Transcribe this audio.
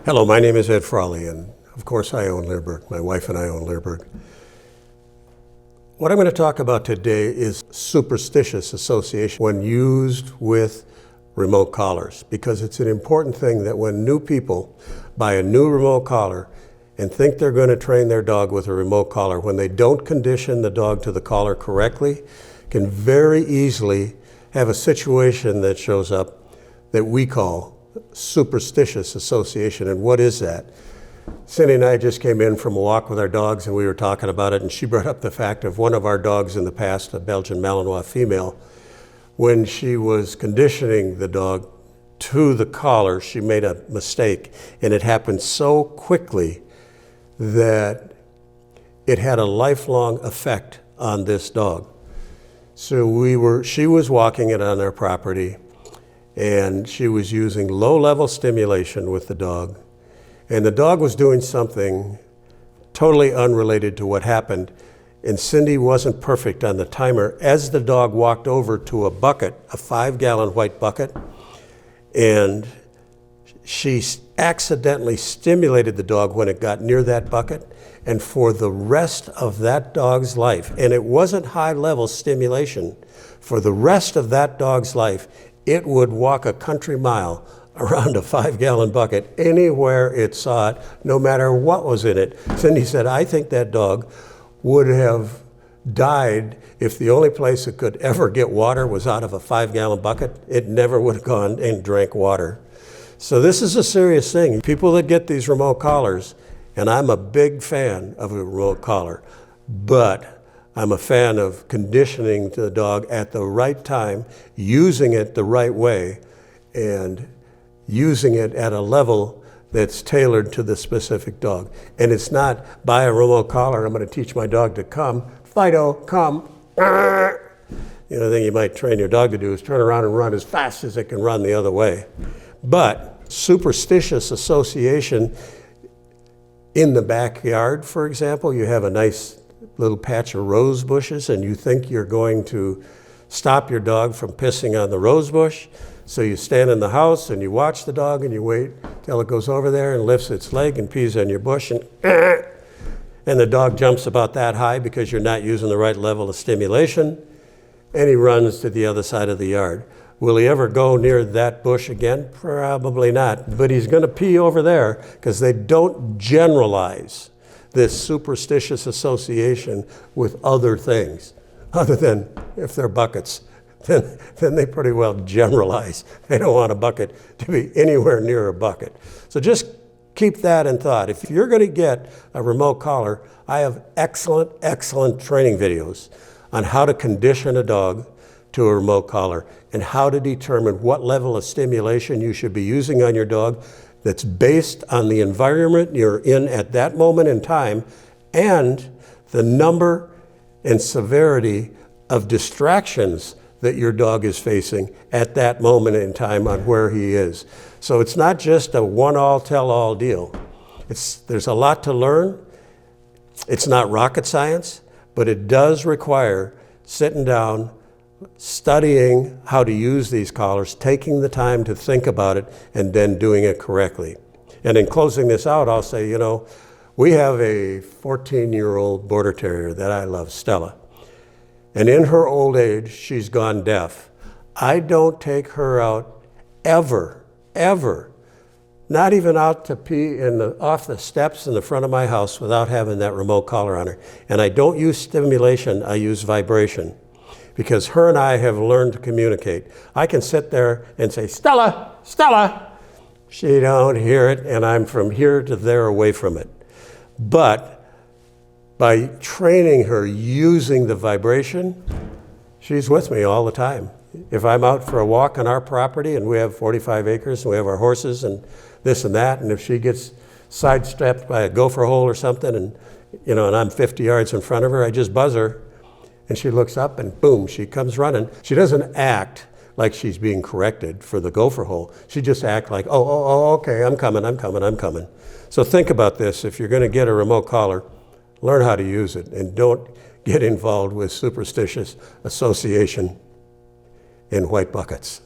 Hello, my name is Ed Frawley, and of course I own Leerburg. My wife and I own Leerburg. What I'm going to talk about today is Superstitious Association when used with remote collars, because it's an important thing that when new people buy a new remote collar and think they're going to train their dog with a remote collar, when they don't condition the dog to the collar correctly, can very easily have a situation that shows up that we call Superstitious Association. And what is that? Cindy and I just came in from a walk with our dogs and we were talking about it, and she brought up the fact of one of our dogs in the past, a Belgian Malinois female. When she was conditioning the dog to the collar, she made a mistake, and it happened so quickly that it had a lifelong effect on this dog. So she was walking it on our property, and she was using low-level stimulation with the dog, and the dog was doing something totally unrelated to what happened, and Cindy wasn't perfect on the timer. As the dog walked over to a bucket, a 5-gallon white bucket, and she accidentally stimulated the dog when it got near that bucket, and for the rest of that dog's life, and it wasn't high-level stimulation, for the rest of that dog's life, it would walk a country mile around a 5-gallon bucket anywhere it saw it, no matter what was in it. Cindy said, I think that dog would have died if the only place it could ever get water was out of a 5-gallon bucket. It never would have gone and drank water. So this is a serious thing. People that get these remote collars, and I'm a big fan of a remote collar, but I'm a fan of conditioning the dog at the right time, using it the right way, and using it at a level that's tailored to the specific dog. And it's not buy a remote collar, I'm going to teach my dog to come, Fido, come. The thing you might train your dog to do is turn around and run as fast as it can run the other way. But Superstitious Association, in the backyard, for example, you have a nice little patch of rose bushes and you think you're going to stop your dog from pissing on the rose bush. So you stand in the house and you watch the dog and you wait till it goes over there and lifts its leg and pees on your bush, and the dog jumps about that high because you're not using the right level of stimulation, and he runs to the other side of the yard. Will he ever go near that bush again? Probably not, but he's going to pee over there because they don't generalize this Superstitious Association with other things, other than if they're buckets. Then they pretty well generalize. They don't want a bucket to be anywhere near a bucket. So just keep that in thought. If you're going to get a remote collar, I have excellent training videos on how to condition a dog to a remote collar and how to determine what level of stimulation you should be using on your dog that's based on the environment you're in at that moment in time and the number and severity of distractions that your dog is facing at that moment in time on where he is. So it's not just a one-all, tell-all deal. There's a lot to learn. It's not rocket science, but it does require sitting down, studying how to use these collars, taking the time to think about it, and then doing it correctly. And in closing this out, I'll say, we have a 14-year-old border terrier that I love, Stella. And in her old age, she's gone deaf. I don't take her out ever, not even out to pee off the steps in the front of my house without having that remote collar on her. And I don't use stimulation, I use vibration. Because her and I have learned to communicate. I can sit there and say, Stella, Stella. She don't hear it, and I'm from here to there away from it. But by training her using the vibration, she's with me all the time. If I'm out for a walk on our property, and we have 45 acres, and we have our horses and this and that, and if she gets sidestepped by a gopher hole or something, and I'm 50 yards in front of her, I just buzz her, and she looks up, and boom, she comes running. She doesn't act like she's being corrected for the gopher hole. She just acts like, oh, okay, I'm coming. So think about this. If you're going to get a remote collar, learn how to use it, and don't get involved with Superstitious Association in white buckets.